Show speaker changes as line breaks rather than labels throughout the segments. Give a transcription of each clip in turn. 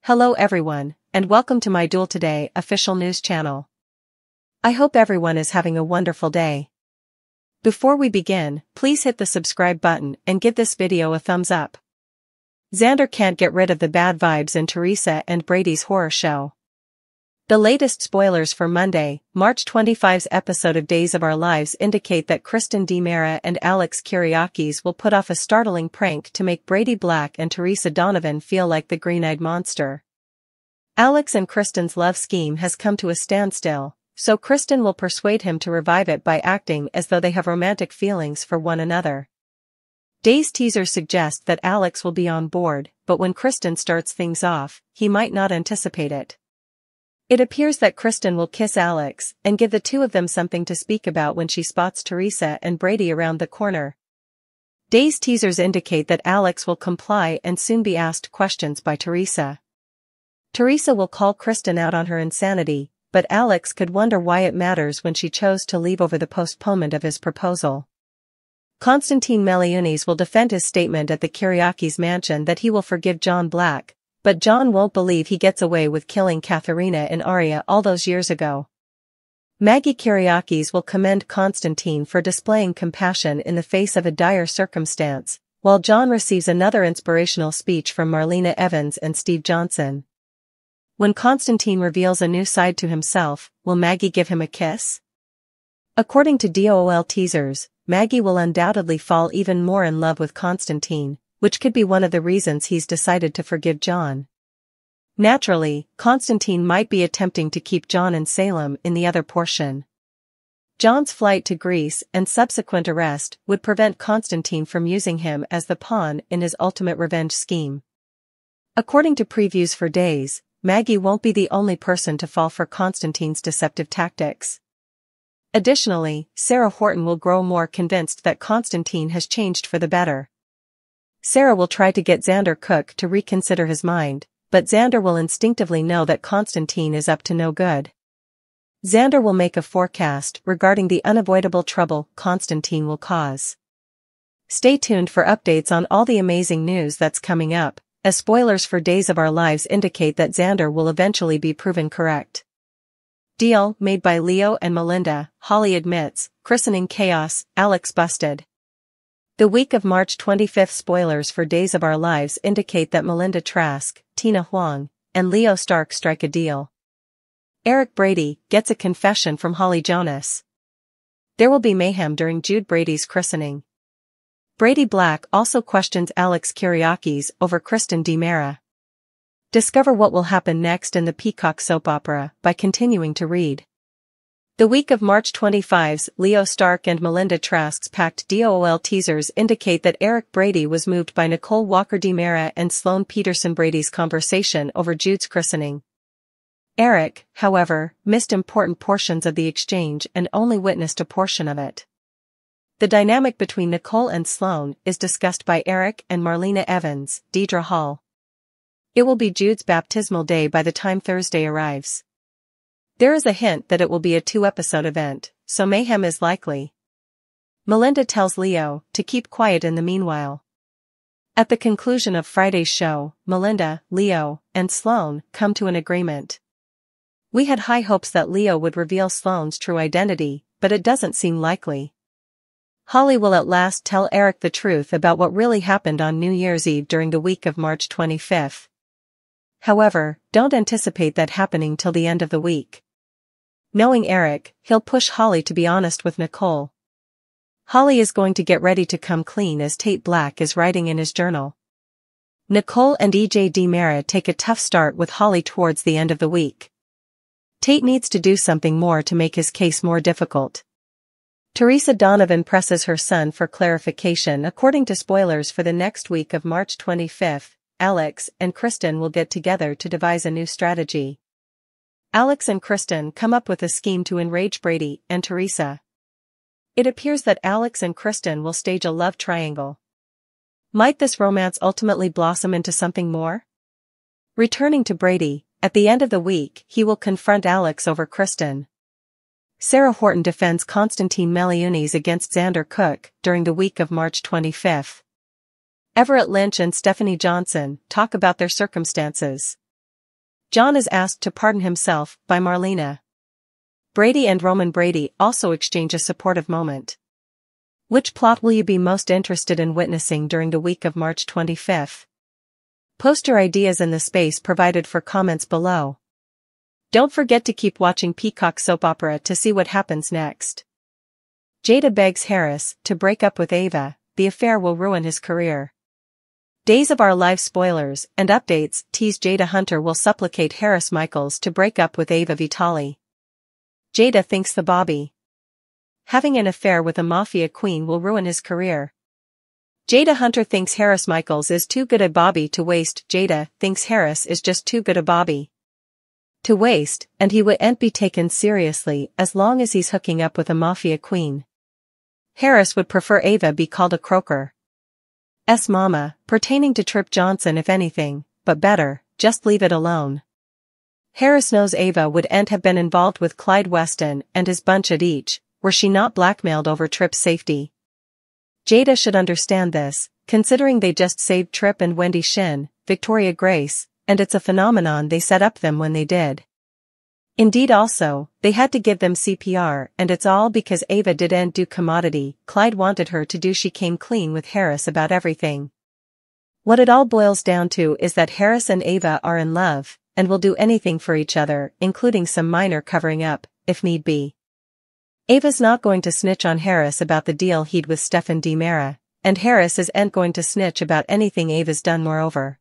Hello everyone, and welcome to my Duel Today official news channel. I hope everyone is having a wonderful day. Before we begin, please hit the subscribe button and give this video a thumbs up. Xander can't get rid of the bad vibes in Theresa and Brady's horror show. The latest spoilers for Monday, March 25's episode of Days of Our Lives indicate that Kristen DiMera and Alex Kyriakis will put off a startling prank to make Brady Black and Theresa Donovan feel like the green-eyed monster. Alex and Kristen's love scheme has come to a standstill, so Kristen will persuade him to revive it by acting as though they have romantic feelings for one another. Days teasers suggest that Alex will be on board, but when Kristen starts things off, he might not anticipate it. It appears that Kristen will kiss Alex and give the two of them something to speak about when she spots Theresa and Brady around the corner. Days teasers indicate that Alex will comply and soon be asked questions by Theresa. Theresa will call Kristen out on her insanity, but Alex could wonder why it matters when she chose to leave over the postponement of his proposal. Konstantin Meliunis will defend his statement at the Kyriakis mansion that he will forgive John Black, but John won't believe he gets away with killing Katharina and Arya all those years ago. Maggie Kyriakis will commend Konstantin for displaying compassion in the face of a dire circumstance, while John receives another inspirational speech from Marlena Evans and Steve Johnson. When Konstantin reveals a new side to himself, will Maggie give him a kiss? According to DOL teasers, Maggie will undoubtedly fall even more in love with Konstantin, which could be one of the reasons he's decided to forgive John. Naturally, Konstantin might be attempting to keep John in Salem in the other portion. John's flight to Greece and subsequent arrest would prevent Konstantin from using him as the pawn in his ultimate revenge scheme. According to previews for Days, Maggie won't be the only person to fall for Konstantin's deceptive tactics. Additionally, Sarah Horton will grow more convinced that Konstantin has changed for the better. Sarah will try to get Xander Cook to reconsider his mind, but Xander will instinctively know that Konstantin is up to no good. Xander will make a forecast regarding the unavoidable trouble Konstantin will cause. Stay tuned for updates on all the amazing news that's coming up, as spoilers for Days of Our Lives indicate that Xander will eventually be proven correct. Deal made by Leo and Melinda, Holly admits, christening chaos, Alex busted. The week of March 25 spoilers for Days of Our Lives indicate that Melinda Trask, Tina Huang, and Leo Stark strike a deal. Eric Brady gets a confession from Holly Jonas. There will be mayhem during Jude Brady's christening. Brady Black also questions Alex Kyriakis over Kristen DiMera. Discover what will happen next in the Peacock soap opera by continuing to read. The week of March 25's Leo Stark and Melinda Trask's packed DOL teasers indicate that Eric Brady was moved by Nicole Walker DiMera and Sloane Peterson Brady's conversation over Jude's christening. Eric, however, missed important portions of the exchange and only witnessed a portion of it. The dynamic between Nicole and Sloane is discussed by Eric and Marlena Evans, Deidre Hall. It will be Jude's baptismal day by the time Thursday arrives. There is a hint that it will be a 2-episode event, so mayhem is likely. Melinda tells Leo to keep quiet in the meanwhile. At the conclusion of Friday's show, Melinda, Leo, and Sloane come to an agreement. We had high hopes that Leo would reveal Sloane's true identity, but it doesn't seem likely. Holly will at last tell Eric the truth about what really happened on New Year's Eve during the week of March 25. However, don't anticipate that happening till the end of the week. Knowing Eric, he'll push Holly to be honest with Nicole. Holly is going to get ready to come clean as Tate Black is writing in his journal. Nicole and EJ DiMera take a tough start with Holly towards the end of the week. Tate needs to do something more to make his case more difficult. Theresa Donovan presses her son for clarification. According to spoilers for the next week of March 25, Alex and Kristen will get together to devise a new strategy. Alex and Kristen come up with a scheme to enrage Brady and Theresa. It appears that Alex and Kristen will stage a love triangle. Might this romance ultimately blossom into something more? Returning to Brady, at the end of the week he will confront Alex over Kristen. Sarah Horton defends Konstantin Meliunis against Xander Cook during the week of March 25. Everett Lynch and Stephanie Johnson talk about their circumstances. John is asked to pardon himself by Marlena. Brady and Roman Brady also exchange a supportive moment. Which plot will you be most interested in witnessing during the week of March 25th? Post your ideas in the space provided for comments below. Don't forget to keep watching Peacock Soap Opera to see what happens next. Jada begs Harris to break up with Ava, the affair will ruin his career. Days of Our Lives spoilers and updates tease Jada Hunter will supplicate Harris Michaels to break up with Ava Vitale. Jada thinks the Bobby having an affair with a mafia queen will ruin his career. Jada Hunter thinks Harris Michaels is too good a Bobby to waste. Jada thinks Harris is just too good a Bobby to waste, and he wouldn't be taken seriously as long as he's hooking up with a mafia queen. Harris would prefer Ava be called a croaker. Mama, pertaining to Trip Johnson if anything, but better, just leave it alone. Harris knows Ava wouldn't have been involved with Clyde Weston and his bunch at each, were she not blackmailed over Trip's safety. Jada should understand this, considering they just saved Trip and Wendy Shin, Victoria Grace, and it's a phenomenon they set up them when they did. Indeed also, they had to give them CPR and it's all because Ava didn't do commodity Clyde wanted her to do. She came clean with Harris about everything. What it all boils down to is that Harris and Ava are in love, and will do anything for each other, including some minor covering up, if need be. Ava's not going to snitch on Harris about the deal he'd with Stefan DiMera, and Harris isn't going to snitch about anything Ava's done. Moreover,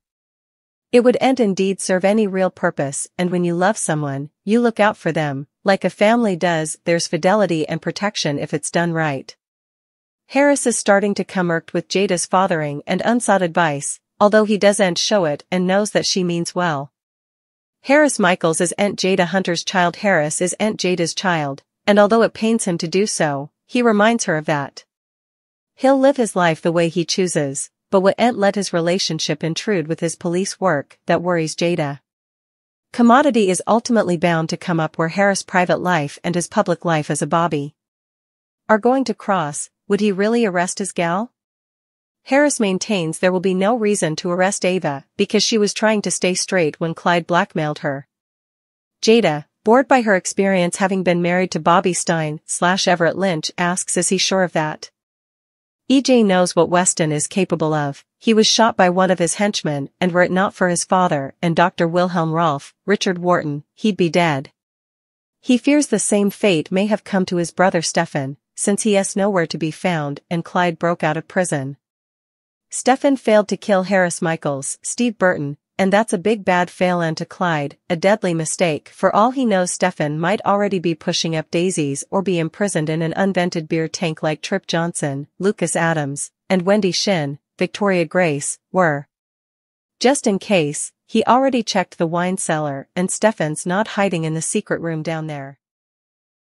it wouldn't indeed serve any real purpose, and when you love someone, you look out for them, like a family does. There's fidelity and protection if it's done right. Harris is starting to come irked with Jada's fathering and unsought advice, although he doesn't show it and knows that she means well. Harris Michaels isn't Jada Hunter's child. Harris isn't Jada's child, and although it pains him to do so, he reminds her of that. He'll live his life the way he chooses, but wouldn't let his relationship intrude with his police work. That worries Jada. Commodity is ultimately bound to come up where Harris' private life and his public life as a Bobby are going to cross. Would he really arrest his gal? Harris maintains there will be no reason to arrest Ava because she was trying to stay straight when Clyde blackmailed her. Jada, bored by her experience having been married to Bobby Stein/Everett Lynch, asks, is he sure of that? EJ knows what Weston is capable of. He was shot by one of his henchmen, and were it not for his father and Dr. Wilhelm Rolf, Richard Wharton, he'd be dead. He fears the same fate may have come to his brother Stefan, since he is nowhere to be found and Clyde broke out of prison. Stefan failed to kill Harris Michaels, Steve Burton, and that's a big bad fail, and to Clyde, a deadly mistake. For all he knows, Stefan might already be pushing up daisies or be imprisoned in an unvented beer tank like Trip Johnson, Lucas Adams, and Wendy Shin, Victoria Grace, were. Just in case, he already checked the wine cellar and Stefan's not hiding in the secret room down there.